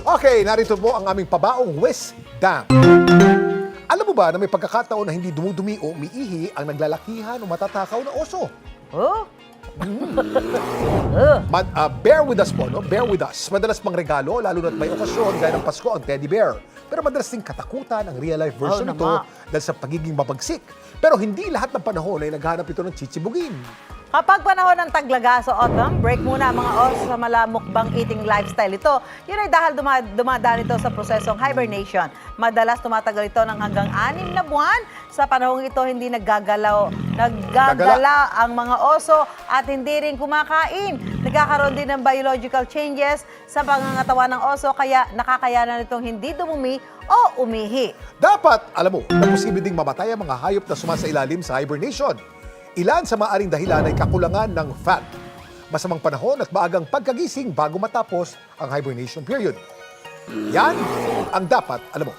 Okay, narito po ang aming pabaong wisdom. Alam mo ba na may pagkakataon na hindi dumudumi o umiihi ang naglalakihan o matatakaw na oso? Oh? Bear with us po, no? Bear with us. Madalas pang regalo, lalo na't may okasyon gaya ng Pasko ang teddy bear. Pero madalas ding katakutan ang real-life version nito dahil sa pagiging mabagsik. Pero hindi lahat ng panahon ay naghahanap ito ng chichibugin. Kapag panahon ng taglaga sa autumn, break muna ang mga oso sa malamukbang eating lifestyle ito. Yun ay dahil dumadaan ito sa prosesong hibernation. Madalas tumatagal ito ng hanggang 6 na buwan. Sa panahong ito, hindi naggagala ang mga oso at hindi rin kumakain. Nagkakaroon din ng biological changes sa pangangatawan ng oso kaya nakakayanan itong hindi dumumi o umihi. Dapat, alam mo, na posible ding mamatay ang mga hayop na sumasailalim sa hibernation. Ilan sa maaring dahilan ay kakulangan ng fat, masamang panahon at maagang pagkagising bago matapos ang hibernation period. Yan ang dapat, alam mo.